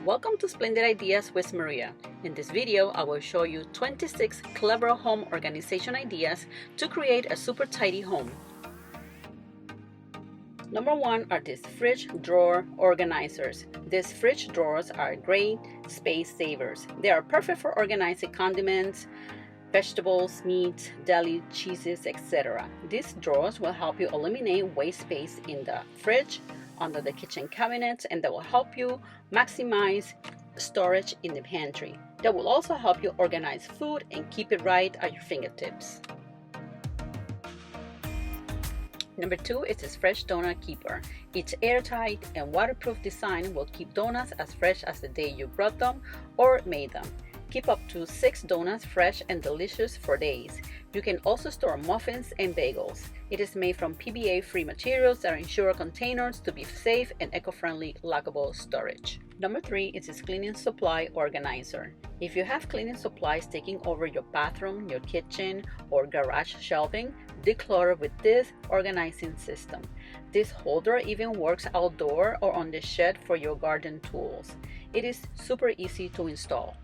Welcome to Splendid Ideas with Maria. In this video, I will show you 26 clever home organization ideas to create a super tidy home. Number 1 are these fridge drawer organizers. These fridge drawers are great space savers. They are perfect for organizing condiments, vegetables, meat, deli, cheeses, etc. These drawers will help you eliminate waste space in the fridge, under the kitchen cabinets, and that will help you maximize storage in the pantry. That will also help you organize food and keep it right at your fingertips. Number 2 is this fresh donut keeper. Its airtight and waterproof design will keep donuts as fresh as the day you brought them or made them. Keep up to 6 donuts fresh and delicious for days. You can also store muffins and bagels. It is made from PBA-free materials that ensure containers to be safe and eco-friendly lockable storage. Number 3 is this cleaning supply organizer. If you have cleaning supplies taking over your bathroom, your kitchen, or garage shelving, declutter with this organizing system. This holder even works outdoor or on the shed for your garden tools. It is super easy to install.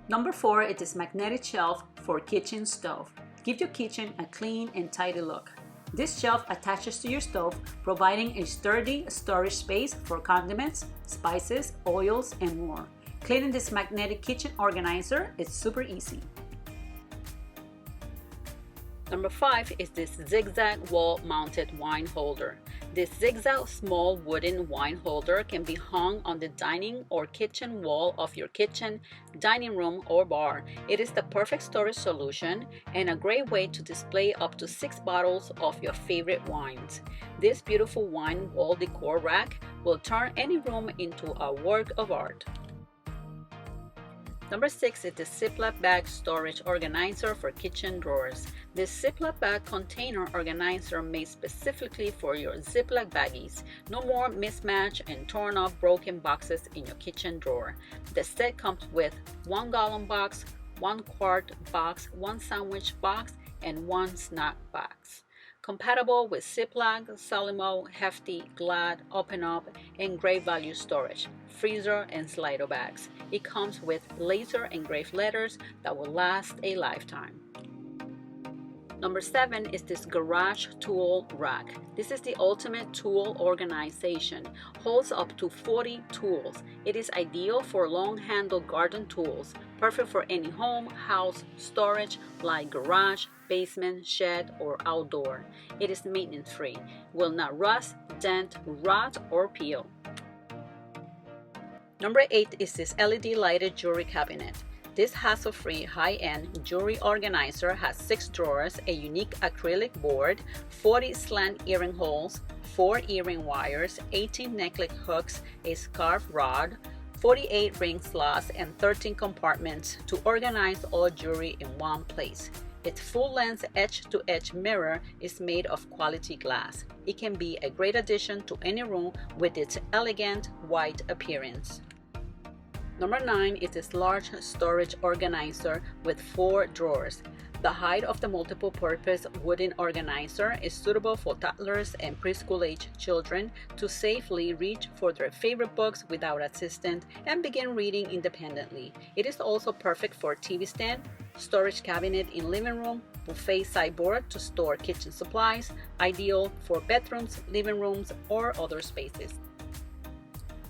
Number 4 is this magnetic shelf for kitchen stove. Give your kitchen a clean and tidy look. This shelf attaches to your stove, providing a sturdy storage space for condiments, spices, oils, and more. Cleaning this magnetic kitchen organizer is super easy. Number 5 is this zigzag wall-mounted wine holder. This zigzag small wooden wine holder can be hung on the dining or kitchen wall of your kitchen, dining room, or bar. It is the perfect storage solution and a great way to display up to 6 bottles of your favorite wines. This beautiful wine wall decor rack will turn any room into a work of art. Number 6 is the Ziploc Bag Storage Organizer for kitchen drawers. This Ziploc bag container organizer made specifically for your Ziploc baggies. No more mismatched and torn up broken boxes in your kitchen drawer. The set comes with 1 gallon box, 1 quart box, 1 sandwich box, and 1 snack box. Compatible with Ziploc, Salimo, Hefty, Glad, Open Up, and Great Value storage, freezer, and Slido bags. It comes with laser engraved letters that will last a lifetime. Number 7 is this garage tool rack. This is the ultimate tool organization. Holds up to 40 tools. It is ideal for long-handled garden tools, perfect for any home, house, storage like garage, basement, shed, or outdoor. It is maintenance-free, will not rust, dent, rot, or peel. Number 8 is this LED lighted jewelry cabinet. This hassle-free high-end jewelry organizer has 6 drawers, a unique acrylic board, 40 slant earring holes, 4 earring wires, 18 necklace hooks, a scarf rod, 48 ring slots, and 13 compartments to organize all jewelry in one place. Its full-length edge-to-edge mirror is made of quality glass. It can be a great addition to any room with its elegant white appearance. Number 9 is this large storage organizer with 4 drawers. The height of the multiple-purpose wooden organizer is suitable for toddlers and preschool-age children to safely reach for their favorite books without assistance and begin reading independently. It is also perfect for TV stand, storage cabinet in living room, buffet sideboard to store kitchen supplies, ideal for bedrooms, living rooms, or other spaces.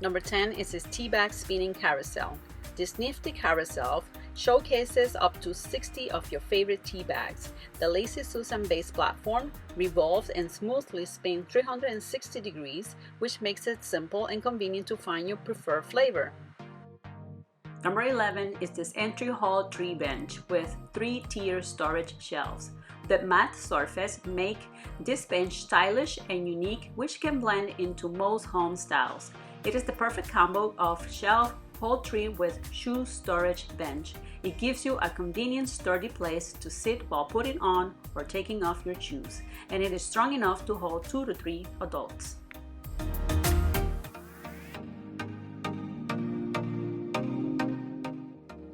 Number 10 is this Bag Spinning Carousel. This nifty carousel showcases up to 60 of your favorite tea bags. The Lazy Susan-based platform revolves and smoothly spins 360 degrees, which makes it simple and convenient to find your preferred flavor. Number 11 is this entry hall tree bench with 3-tier storage shelves. The matte surface make this bench stylish and unique, which can blend into most home styles. It is the perfect combo of shelf, whole tree with shoe storage bench. It gives you a convenient, sturdy place to sit while putting on or taking off your shoes, and it is strong enough to hold 2 to 3 adults.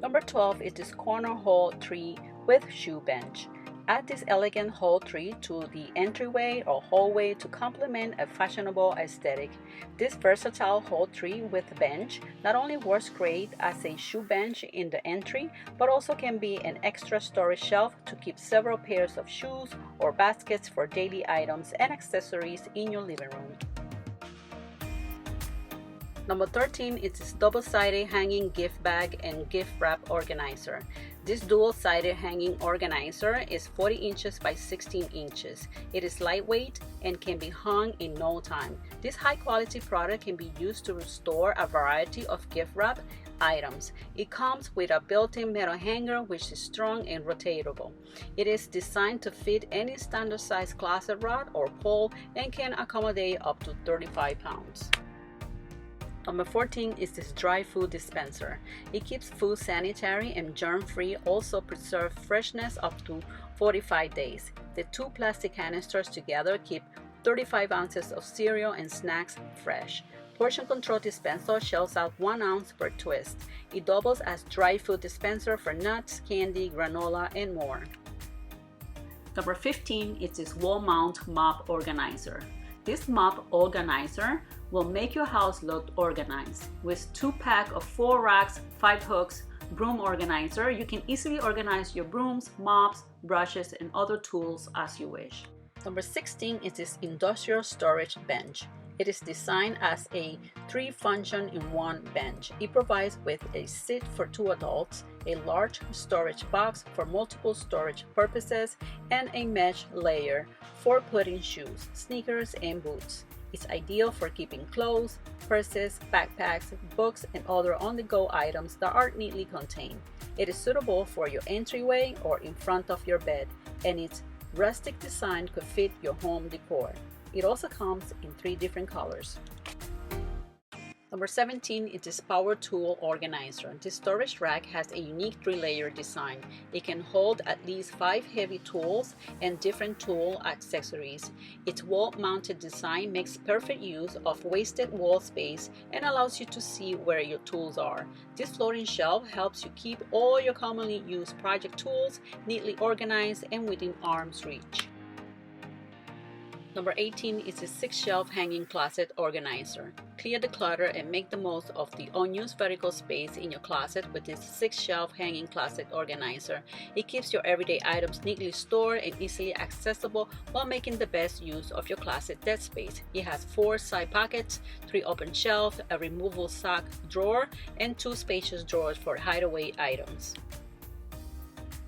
Number 12 is this corner hole tree with shoe bench. Add this elegant whole tree to the entryway or hallway to complement a fashionable aesthetic. This versatile whole tree with bench not only works great as a shoe bench in the entry, but also can be an extra storage shelf to keep several pairs of shoes or baskets for daily items and accessories in your living room. Number 13 is this double-sided hanging gift bag and gift wrap organizer. This dual-sided hanging organizer is 40 inches by 16 inches. It is lightweight and can be hung in no time. This high-quality product can be used to store a variety of gift wrap items. It comes with a built-in metal hanger which is strong and rotatable. It is designed to fit any standard size closet rod or pole and can accommodate up to 35 pounds. Number 14 is this dry food dispenser. It keeps food sanitary and germ-free, also preserves freshness up to 45 days. The two plastic canisters together keep 35 ounces of cereal and snacks fresh. Portion control dispenser shells out 1 ounce per twist. It doubles as dry food dispenser for nuts, candy, granola, and more. Number 15 is this wall mount mop organizer. This mop organizer will make your house look organized. With 2-pack of 4 racks, 5 hooks, broom organizer, you can easily organize your brooms, mops, brushes, and other tools as you wish. Number 16 is this industrial storage bench. It is designed as a 3-function-in-1 bench. It provides with a seat for 2 adults, a large storage box for multiple storage purposes, and a mesh layer for putting shoes, sneakers, and boots. It's ideal for keeping clothes, purses, backpacks, books, and other on-the-go items that are neatly contained. It is suitable for your entryway or in front of your bed, and its rustic design could fit your home decor. It also comes in 3 different colors. Number 17 is this power tool organizer. This storage rack has a unique 3-layer design. It can hold at least 5 heavy tools and different tool accessories. Its wall-mounted design makes perfect use of wasted wall space and allows you to see where your tools are. This floating shelf helps you keep all your commonly used project tools neatly organized and within arm's reach. Number 18 is a 6-shelf hanging closet organizer. Clear the clutter and make the most of the unused vertical space in your closet with this 6-shelf hanging closet organizer. It keeps your everyday items neatly stored and easily accessible while making the best use of your closet dead space. It has 4 side pockets, 3 open shelves, a removable sock drawer, and 2 spacious drawers for hideaway items.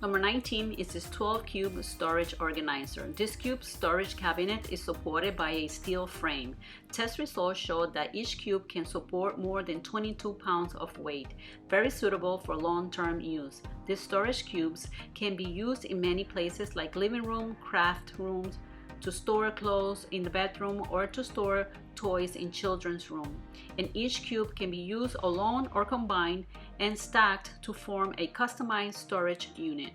Number 19 is this 12-cube storage organizer. This cube storage cabinet is supported by a steel frame. Test results show that each cube can support more than 22 pounds of weight, very suitable for long-term use. These storage cubes can be used in many places like living room, craft rooms, to store clothes in the bedroom, or to store toys in children's room. And each cube can be used alone or combined and stacked to form a customized storage unit.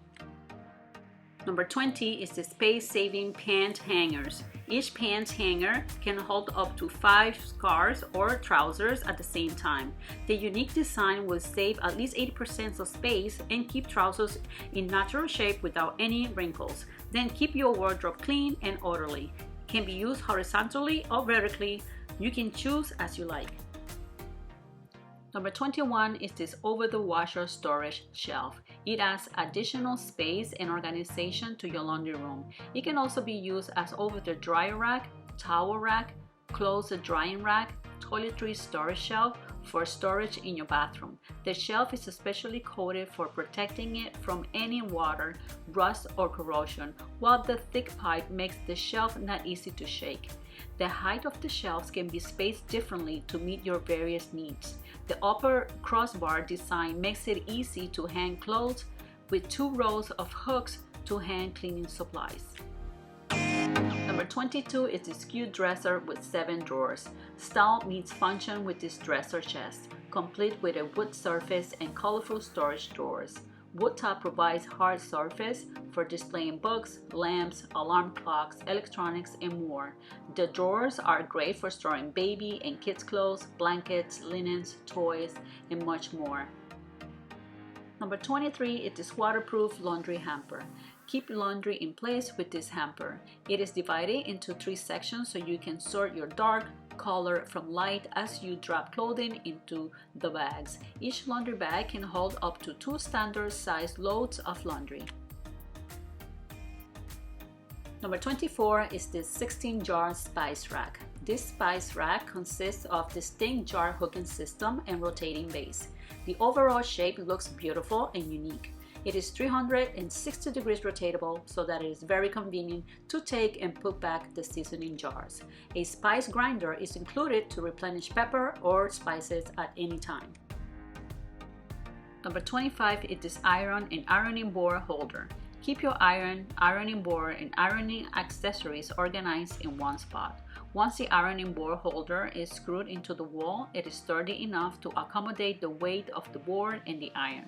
Number 20 is the space-saving pant hangers. Each pant hanger can hold up to 5 scarves or trousers at the same time. The unique design will save at least 80% of space and keep trousers in natural shape without any wrinkles. Then keep your wardrobe clean and orderly. It can be used horizontally or vertically. You can choose as you like. Number 21 is this over-the-washer storage shelf. It adds additional space and organization to your laundry room. It can also be used as over-the-dryer rack, towel rack, clothes drying rack, toiletry storage shelf for storage in your bathroom. The shelf is especially coated for protecting it from any water, rust, or corrosion, while the thick pipe makes the shelf not easy to shake. The height of the shelves can be spaced differently to meet your various needs. The upper crossbar design makes it easy to hang clothes with 2 rows of hooks to hang cleaning supplies. Number 22 is the Skew Dresser with 7 drawers. Style meets function with this dresser chest, complete with a wood surface and colorful storage drawers. Wood top provides hard surface for displaying books, lamps, alarm clocks, electronics, and more. The drawers are great for storing baby and kids' clothes, blankets, linens, toys, and much more. Number 23 is this waterproof laundry hamper. Keep laundry in place with this hamper. It is divided into 3 sections so you can sort your dark color from light as you drop clothing into the bags. Each laundry bag can hold up to 2 standard size loads of laundry. Number 24 is this 16-jar spice rack. This spice rack consists of distinct jar hooking system and rotating base. The overall shape looks beautiful and unique. It is 360 degrees rotatable so that it is very convenient to take and put back the seasoning jars. A spice grinder is included to replenish pepper or spices at any time. Number 25 is this iron and ironing board holder. Keep your iron, ironing board, and ironing accessories organized in one spot. Once the ironing board holder is screwed into the wall, it is sturdy enough to accommodate the weight of the board and the iron.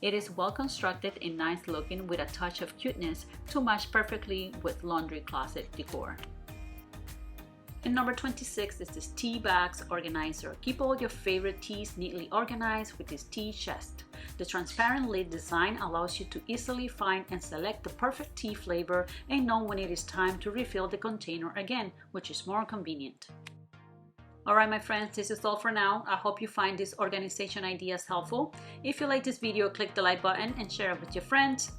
It is well constructed and nice looking with a touch of cuteness to match perfectly with laundry closet decor. And number 26 is this tea bags organizer. Keep all your favorite teas neatly organized with this tea chest. The transparent lid design allows you to easily find and select the perfect tea flavor and know when it is time to refill the container again, which is more convenient. Alright my friends, this is all for now. I hope you find these organization ideas helpful. If you like this video, click the like button and share it with your friends.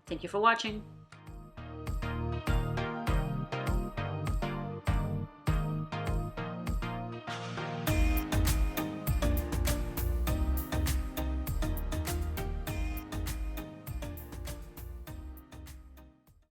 Thank you for watching.